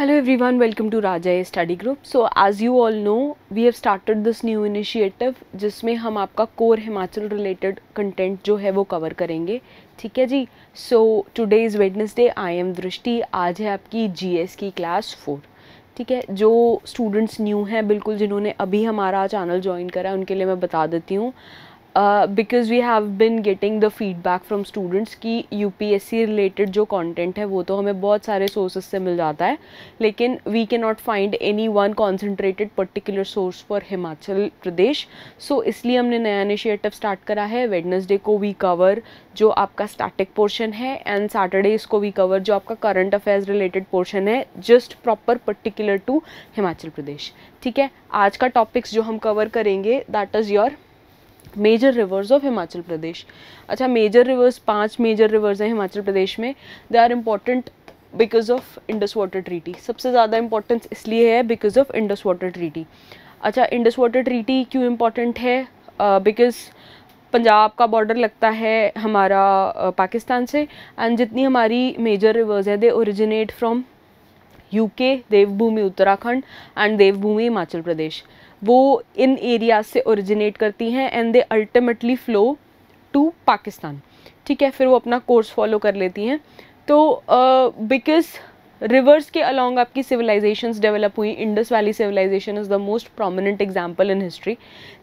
Hello everyone, welcome to Raja Study Group. So as you all know, we have started this new initiative जिसमें हम आपका core Himachal related content जो है वो cover करेंगे. ठीक है जी. So today is Wednesday. I am Drishti. आज है आपकी जीएस की क्लास 4. ठीक है. जो स्टूडेंट्स न्यू हैं बिल्कुल, जिन्होंने अभी हमारा चैनल ज्वाइन करा है, उनके लिए मैं बता देती हूँ. Because we have bin getting the feedback from students कि यूपीएससी रिलेटेड जो कंटेंट है वो तो हमें बहुत सारे सोर्सेस से मिल जाता है, लेकिन we can not find any one concentrated particular source for Himachal Pradesh. So इसलिए हमने नया इनिशिएटिव स्टार्ट करा है. वेडनेसडे को वी कवर जो आपका स्टैटिक पोर्शन है एंड सैटरडेज को वी कवर जो आपका करंट अफेयर्स रिलेटेड पोर्शन है, just proper particular to Himachal Pradesh. ठीक है. आज का टॉपिक्स जो हम कवर करेंगे that is your major rivers of Himachal Pradesh. अच्छा, मेजर रिवर्स, 5 मेजर रिवर्स हैं हिमाचल प्रदेश में. They are important because of Indus water treaty. सबसे ज़्यादा इंपॉर्टेंस इसलिए है because of Indus water treaty. अच्छा, इंडस वाटर ट्रीटी क्यों इम्पॉर्टेंट है? बिकॉज पंजाब का बॉर्डर लगता है हमारा पाकिस्तान से, एंड जितनी हमारी मेजर रिवर्स है they originate from UK, Devbhoomi Uttarakhand and Devbhoomi Himachal Pradesh. वो इन एरिया से ओरिजिनेट करती हैं and they ultimately flow to Pakistan. ठीक है. फिर वो अपना कोर्स फॉलो कर लेती हैं. तो बिकॉज रिवर्स के अलॉन्ग आपकी सिविलाइजेशंस डेवलप हुई. Indus valley civilisation is the most prominent example in history.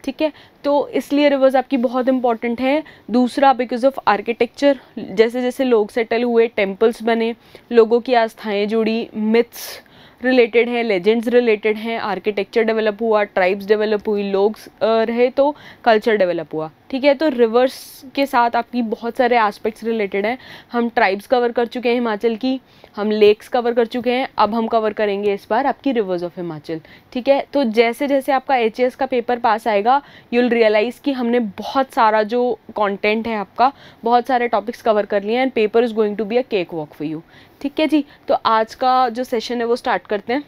ठीक है. तो इसलिए रिवर्स आपकी बहुत इंपॉर्टेंट है. दूसरा, बिकॉज ऑफ आर्किटेक्चर. जैसे जैसे लोग सेटल हुए, टेम्पल्स बने, लोगों की आस्थाएँ जुड़ी, मिथ्स रिलेटेड हैं, लेजेंड्स रिलेटेड हैं, आर्किटेक्चर डेवलप हुआ, ट्राइब्स डेवलप हुई, लोग रहे तो कल्चर डेवलप हुआ. ठीक है. तो रिवर्स के साथ आपकी बहुत सारे एस्पेक्ट्स रिलेटेड हैं. हम ट्राइब्स कवर कर चुके हैं हिमाचल की, हम लेक्स कवर कर चुके हैं, अब हम कवर करेंगे इस बार आपकी रिवर्स ऑफ हिमाचल. ठीक है. तो जैसे जैसे आपका एचएएस का पेपर पास आएगा, यू विल रियलाइज़ कि हमने बहुत सारा जो कंटेंट है आपका, बहुत सारे टॉपिक्स कवर कर लिए हैं and paper is going to be a cake walk for you. ठीक है जी. तो आज का जो सेशन है वो स्टार्ट करते हैं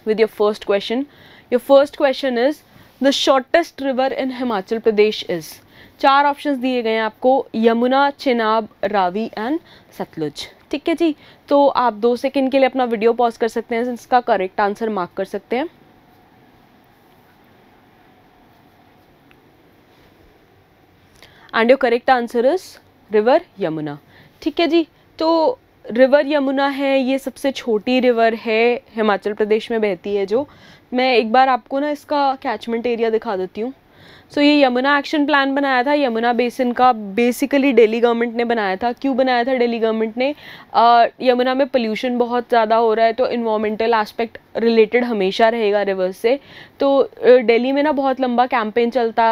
with your first question. Your first question is the shortest river in Himachal Pradesh is. 4 options दिए गए हैं आपको: यमुना, चेनाब, रावी एंड सतलुज. ठीक है जी. तो आप 2 सेकंड के लिए अपना वीडियो पॉज कर सकते हैं, इसका करेक्ट आंसर मार्क कर सकते हैं. And your correct answer is river Yamuna. ठीक है जी. तो रिवर यमुना है, ये सबसे छोटी रिवर है हिमाचल प्रदेश में बहती है. जो मैं एक बार आपको ना इसका कैचमेंट एरिया दिखा देती हूँ. सो ये यमुना एक्शन प्लान बनाया था यमुना बेसिन का, बेसिकली दिल्ली गवर्नमेंट ने बनाया था. क्यों बनाया था दिल्ली गवर्नमेंट ने? यमुना में पोल्यूशन बहुत ज़्यादा हो रहा है, तो इन्वायरमेंटल एस्पेक्ट रिलेटेड हमेशा रहेगा रिवर्स से. तो दिल्ली में ना बहुत लंबा कैंपेन चलता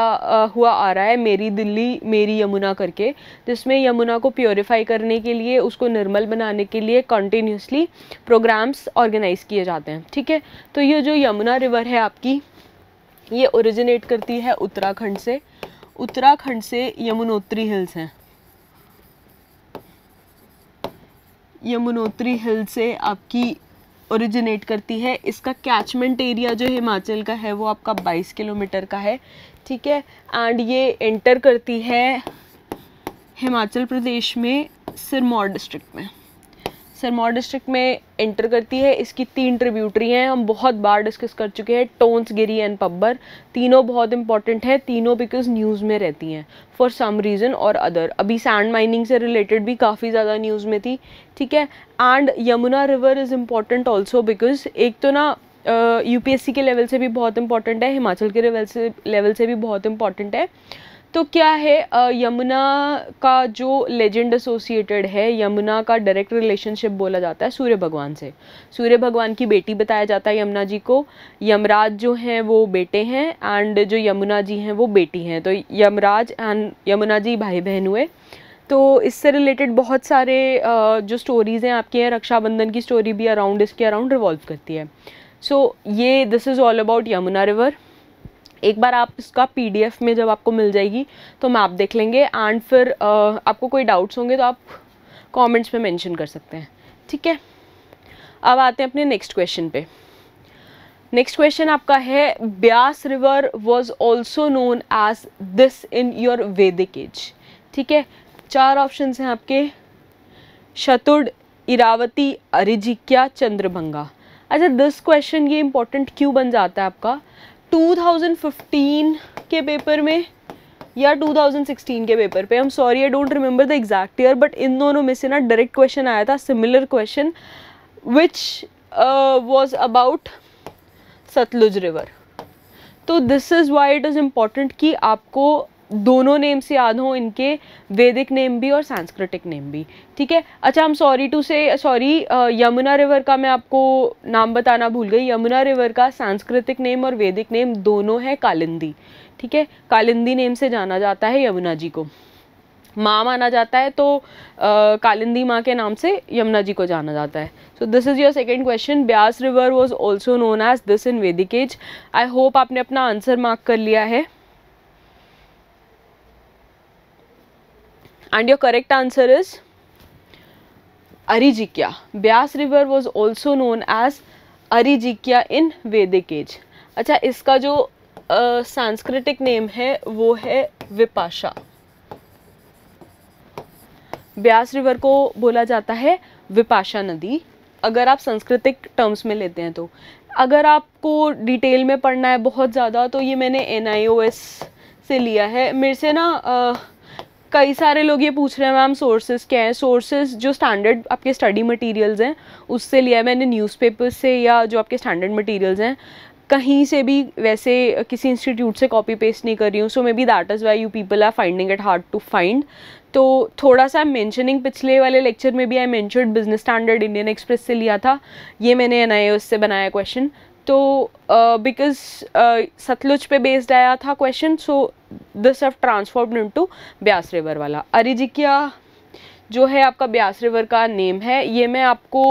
हुआ आ रहा है, मेरी दिल्ली मेरी यमुना करके, जिसमें यमुना को प्योरीफाई करने के लिए, उसको निर्मल बनाने के लिए कंटिन्यूसली प्रोग्राम्स ऑर्गेनाइज किए जाते हैं. ठीक है. तो ये जो यमुना रिवर है आपकी, ये ओरिजिनेट करती है उत्तराखंड से. उत्तराखंड से यमुनोत्री हिल्स हैं. यमुनोत्री हिल से आपकी ओरिजिनेट करती है. इसका कैचमेंट एरिया जो हिमाचल का है वो आपका 22 किलोमीटर का है. ठीक है. एंड ये एंटर करती है हिमाचल प्रदेश में सिरमौर डिस्ट्रिक्ट में. सिरमौर डिस्ट्रिक्ट में एंटर करती है. इसकी 3 ट्रिब्यूटरी हैं, हम बहुत बार डिस्कस कर चुके हैं, टोन्स, गिरी एंड पब्बर. तीनों बहुत इंपॉर्टेंट है, तीनों बिकॉज न्यूज़ में रहती हैं फॉर सम रीज़न और अदर. अभी सैंड माइनिंग से रिलेटेड भी काफ़ी ज़्यादा न्यूज़ में थी. ठीक है. And Yamuna river is important also because एक तो ना यूपीएससी के लेवल से भी बहुत इंपॉर्टेंट है, हिमाचल के लेवल से भी बहुत इंपॉर्टेंट है. तो क्या है, यमुना का जो लेजेंड एसोसिएटेड है, यमुना का डायरेक्ट रिलेशनशिप बोला जाता है सूर्य भगवान से. सूर्य भगवान की बेटी बताया जाता है यमुना जी को. यमराज जो हैं वो बेटे हैं एंड जो यमुना जी हैं वो बेटी हैं. तो यमराज एंड यमुना जी भाई बहन हुए. तो इससे रिलेटेड बहुत सारे जो स्टोरीज़ हैं आपके हैं, रक्षाबंधन की स्टोरी भी अराउंड इसके अराउंड रिवॉल्व करती है. सो ये this is all about Yamuna river. एक बार आप इसका पीडीएफ में जब आपको मिल जाएगी तो मैप देख लेंगे एंड फिर आपको कोई डाउट्स होंगे तो आप कमेंट्स में मेंशन कर सकते हैं. ठीक है. अब आते हैं अपने नेक्स्ट क्वेश्चन पे. नेक्स्ट क्वेश्चन आपका है, Beas river was also known as this in your Vedic age. ठीक है. 4 ऑप्शन हैं आपके: शतुड, इरावती, अरिजिक्या, चंद्रभंगा. अच्छा, दिस क्वेश्चन ये इंपॉर्टेंट क्यों बन जाता है आपका 2015 के पेपर में या 2016 के पेपर पे, I am sorry I don't remember the exact year, but इन दोनों में से ना डायरेक्ट क्वेश्चन आया था, similar question which was about Sutlej river. तो this is why it is important कि आपको दोनों नेम्स याद हों, इनके वैदिक नेम भी और सांस्कृतिक नेम भी, ठीक है। अच्छा, हम सॉरी यमुना रिवर का मैं आपको नाम बताना भूल गई। यमुना रिवर का सांस्कृतिक नेम और वैदिक नेम दोनों है कालिंदी, ठीक है। कालिंदी नेम से जाना जाता है यमुना जी को, माँ माना जाता है तो कालिंदी माँ के नाम से यमुना जी को जाना जाता है। So this is your second question, Beas river was also known as this in Vedic age. I hope आपने अपना आंसर मार्क कर लिया है। And your correct answer is Arijikya. Byas river was also known as Arijikya in Vedic age. अच्छा, इसका जो सांस्कृतिक name है वो है विपाशा। ब्यास रिवर को बोला जाता है विपाशा नदी, अगर आप सांस्कृतिक टर्म्स में लेते हैं तो। अगर आपको डिटेल में पढ़ना है बहुत ज़्यादा तो ये मैंने NIOS से लिया है। मेरे से ना कई सारे लोग ये पूछ रहे हैं मैम सोर्सेज क्या हैं। सोर्सेज जो स्टैंडर्ड आपके स्टडी मटेरियल्स हैं उससे लिया है मैंने, न्यूज़पेपर से या जो आपके स्टैंडर्ड मटेरियल्स हैं, कहीं से भी वैसे किसी इंस्टीट्यूट से कॉपी पेस्ट नहीं कर रही हूँ। So may be that is why you people are finding it hard to find. तो थोड़ा सा मेंशनिंग, पिछले वाले लेक्चर में भी I mentioned Business Standard Indian Express से लिया था, ये मैंने NIOS से बनाया क्वेश्चन। तो बिकॉज सतलुज पे बेस्ड आया था question, so this have transformed into Beas river वाला। अरिजिकिया जो है आपका ब्यास रिवर का नेम है। ये मैं आपको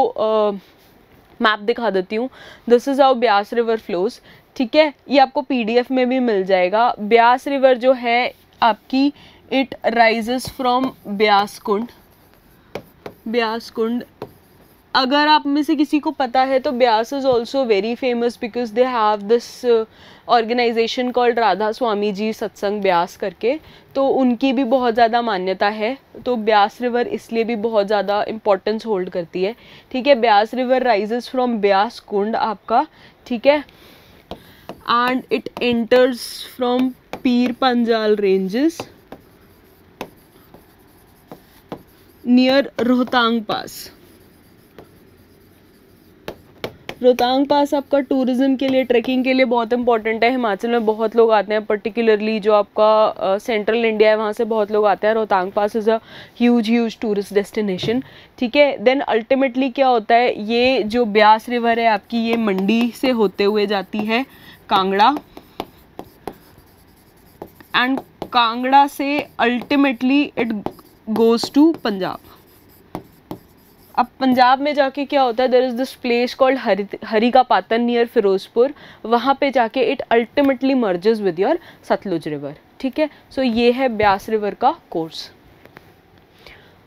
मैप दिखा देती हूँ। This is how Beas river flows, ठीक है। ये आपको PDF में भी मिल जाएगा। ब्यास रिवर जो है आपकी, it rises from Beas Kund. Beas Kund, अगर आप में से किसी को पता है तो Beas is also very famous because they have this organisation called Radha Swami ji Satsang Beas करके, तो उनकी भी बहुत ज़्यादा मान्यता है। तो ब्यास रिवर इसलिए भी बहुत ज़्यादा इम्पोर्टेंस होल्ड करती है, ठीक है। Beas river rises from Beas Kund आपका, ठीक है, and it enters from Pir Panjal ranges near Rohtang pass. Rohtang pass आपका टूरिज्म के लिए, ट्रैकिंग के लिए बहुत इंपॉर्टेंट है। हिमाचल में बहुत लोग आते हैं, पर्टिकुलरली जो आपका सेंट्रल इंडिया है वहाँ से बहुत लोग आते हैं। Rohtang pass is a huge tourist destination, ठीक है। देन अल्टीमेटली क्या होता है, ये जो ब्यास रिवर है आपकी, ये मंडी से होते हुए जाती है कांगड़ा, एंड कांगड़ा से ultimately it goes to Punjab. अब पंजाब में जाके क्या होता है, there is this place called Hari ka Pattan near Firozpur, वहाँ पे जाके it ultimately merges with your Sutlej river, ठीक है। सो ये है ब्यास रिवर का कोर्स।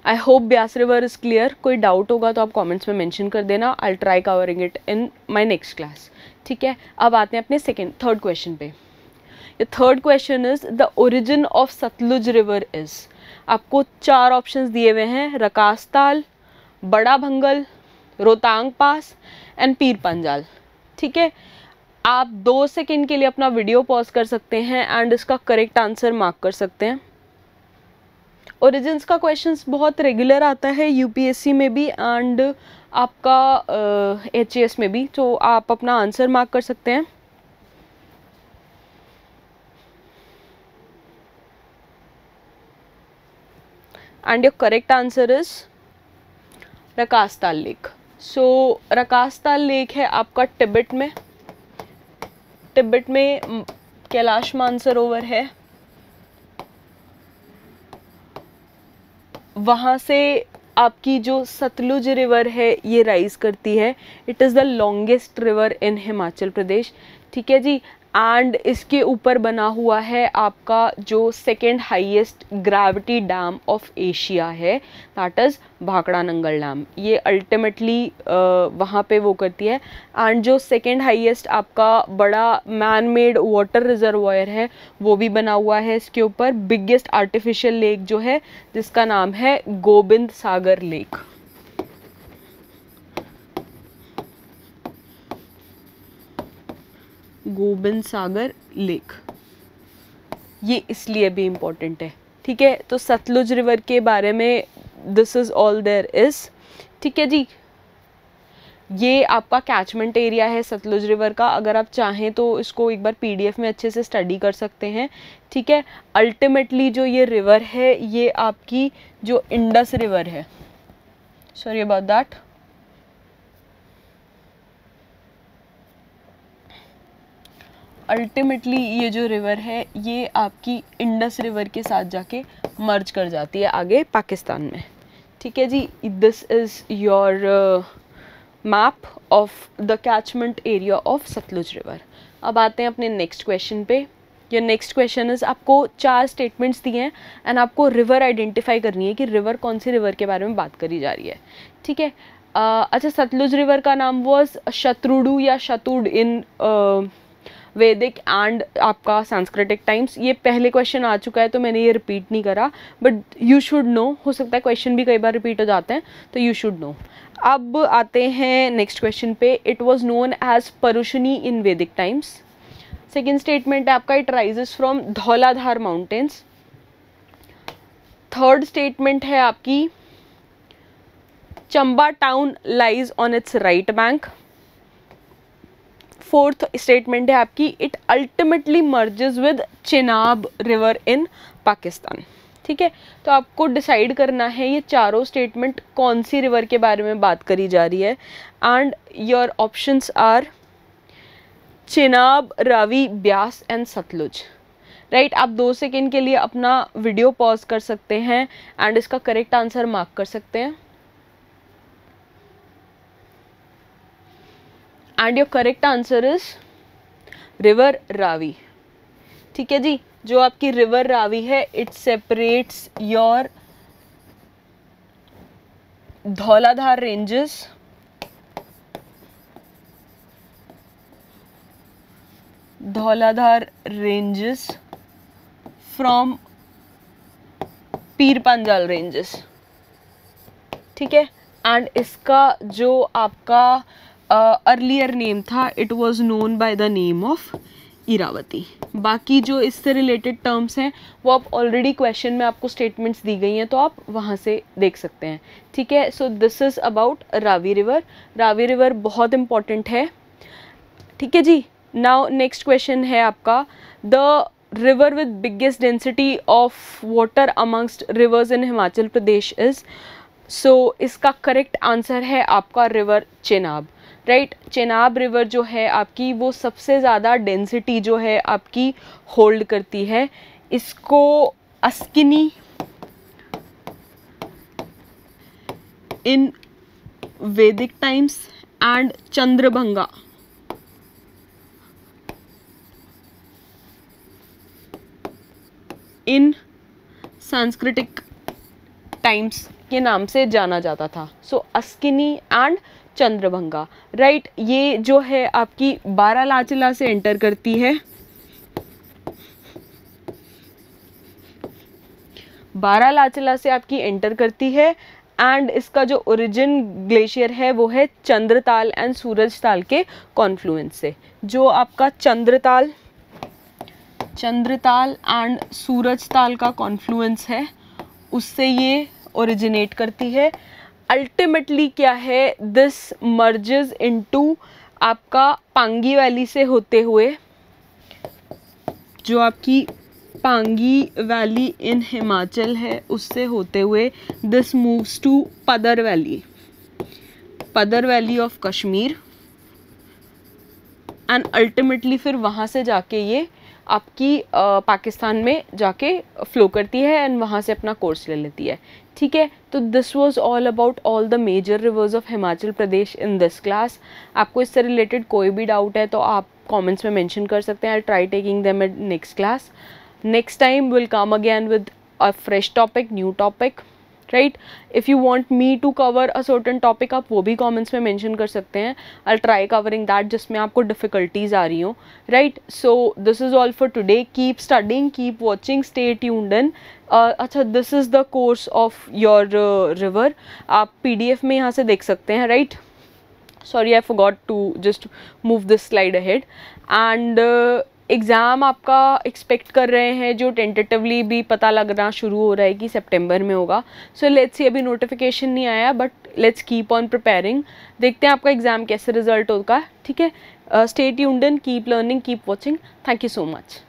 I hope Beas river is clear. कोई डाउट होगा तो आप कमेंट्स में मेंशन कर देना, I try covering it in my next class, ठीक है। अब आते हैं अपने थर्ड क्वेश्चन पे। ये third question is the origin of Sutlej river is. आपको 4 ऑप्शंस दिए हुए हैं, रकासताल, बड़ा भंगल, रोहतांग पास एंड पीर पंजाल, ठीक है। आप 2 सेकेंड के लिए अपना वीडियो पॉज कर सकते हैं एंड इसका करेक्ट आंसर मार्क कर सकते हैं। ओरिजिन्स का क्वेश्चंस बहुत रेगुलर आता है UPSC में भी एंड आपका HAS में भी, तो आप अपना आंसर मार्क कर सकते हैं। And your correct answer is Rakshastal lake. So Rakshastal lake है आपका तिब्बत में। तिब्बत में कैलाश मानसरोवर है, वहाँ से आपकी जो सतलुज रिवर है ये राइज करती है। It is the longest river in Himachal Pradesh, ठीक है जी। एंड इसके ऊपर बना हुआ है आपका जो second highest gravity dam of Asia है, that is Bhakra Nangal dam. ये अल्टीमेटली वहाँ पे वो करती है। एंड जो सेकेंड हाईएस्ट आपका बड़ा मैन मेड वाटर रिजर्वायर है वो भी बना हुआ है इसके ऊपर। बिगेस्ट आर्टिफिशियल लेक जो है जिसका नाम है गोबिंद सागर लेक। गोबिंद सागर लेक, ये इसलिए भी इम्पोर्टेंट है, ठीक है। तो सतलुज रिवर के बारे में this is all there is, ठीक है जी। ये आपका कैचमेंट एरिया है सतलुज रिवर का, अगर आप चाहें तो इसको एक बार पीडीएफ में अच्छे से स्टडी कर सकते हैं, ठीक है। अल्टीमेटली जो ये रिवर है ये आपकी जो इंडस रिवर है, सॉरी अबाउट दैट, अल्टीमेटली ये जो रिवर है ये आपकी इंडस रिवर के साथ जाके मर्ज कर जाती है आगे पाकिस्तान में, ठीक है जी। This is your map of the catchment area of Sutlej river. अब आते हैं अपने नेक्स्ट क्वेश्चन पे। ये नेक्स्ट क्वेश्चन इज, आपको 4 स्टेटमेंट्स दिए हैं एंड आपको रिवर आइडेंटिफाई करनी है कि रिवर कौन सी रिवर के बारे में बात करी जा रही है, ठीक है। अच्छा, सतलुज रिवर का नाम वॉज शत्रुडु या शतुड इन वैदिक एंड आपका सांस्कृतिक टाइम्स। ये पहले क्वेश्चन आ चुका है तो मैंने ये रिपीट नहीं करा, बट यू शुड नो, हो सकता है क्वेश्चन भी कई बार रिपीट हो जाते हैं, तो यू शुड नो। अब आते हैं नेक्स्ट क्वेश्चन पे। इट वॉज नोन एज परुशनी इन वैदिक टाइम्स। सेकेंड स्टेटमेंट है आपका, it rises from Dhauladhar mountains. Third statement है आपकी, Chamba town lies on it's right bank. Fourth statement है आपकी, it ultimately merges with Chenab river in Pakistan, ठीक है। तो आपको डिसाइड करना है ये चारों स्टेटमेंट कौन सी रिवर के बारे में बात करी जा रही है, and your options are Chenab, Ravi, Beas and Sutlej, right. आप 2 सेकेंड के लिए अपना वीडियो पॉज कर सकते हैं एंड इसका करेक्ट आंसर मार्क कर सकते हैं। And your correct answer is river Ravi, ठीक है जी। जो आपकी रिवर रावी है, it separates your Dhauladhar ranges from Pir Panjal ranges, ठीक है। एंड इसका जो आपका अर्लियर नेम था, it was known by the name of Iravati. बाकी जो इससे रिलेटेड टर्म्स हैं वो आप ऑलरेडी क्वेश्चन में आपको स्टेटमेंट्स दी गई हैं, तो आप वहाँ से देख सकते हैं, ठीक है। So this is about Ravi river. Ravi river बहुत इंपॉर्टेंट है, ठीक है जी। नाउ नेक्स्ट क्वेश्चन है आपका, the river with biggest density of water amongst rivers in Himachal Pradesh is. So इसका करेक्ट आंसर है आपका river Chenab, right. Chenab river जो है आपकी वो सबसे ज़्यादा डेंसिटी जो है आपकी होल्ड करती है। इसको अस्किनी इन वैदिक टाइम्स एंड चंद्रभंगा इन सांस्कृतिक टाइम्स के नाम से जाना जाता था। सो अस्किनी एंड चंद्रभंगा, राइट। ये जो है आपकी बारालाचला से एंटर करती है, बारालाचला से आपकी एंटर करती है, एंड इसका जो ओरिजिन ग्लेशियर है वो है चंद्रताल एंड सूरजताल के कॉन्फ्लुएंस से। जो आपका चंद्रताल एंड सूरजताल का कॉन्फ्लुएंस है उससे ये ओरिजिनेट करती है। अल्टीमेटली क्या है, दिस मर्जेस इनटू आपका पांगी वैली से होते हुए, जो आपकी पांगी वैली इन हिमाचल है उससे होते हुए दिस मूव्स टू पदर valley of Kashmir, and ultimately फिर वहाँ से जाके ये आपकी पाकिस्तान में जाके फ्लो करती है एंड वहाँ से अपना कोर्स ले लेती है, ठीक है। तो this was all about all the major rivers of Himachal Pradesh in this class. आपको इससे रिलेटेड कोई भी डाउट है तो आप कमेंट्स में मेंशन कर सकते हैं। I try taking them at next class. Next time will come again with a fresh topic, new topic, right. If you want me to cover a certain topic आप वो भी कमेंट्स में mention कर सकते हैं। आई ट्राई कवरिंग दैट जिसमें आपको difficulties आ रही हो, right. So this is all for today. Keep studying, keep watching, stay tuned in. अच्छा, this is the course of your river. आप PDF में यहाँ से देख सकते हैं, right. Sorry I forgot to just move this slide ahead. And exam आपका expect कर रहे हैं, जो टेंटेटिवली भी पता लगना शुरू हो रहा है कि सितंबर में होगा। सो लेट्स सी, अभी नोटिफिकेशन नहीं आया, but let's keep on preparing. देखते हैं आपका एग्ज़ाम कैसे रिजल्ट होगा, ठीक है। Stay tuned in, keep learning, keep watching. Thank you so much.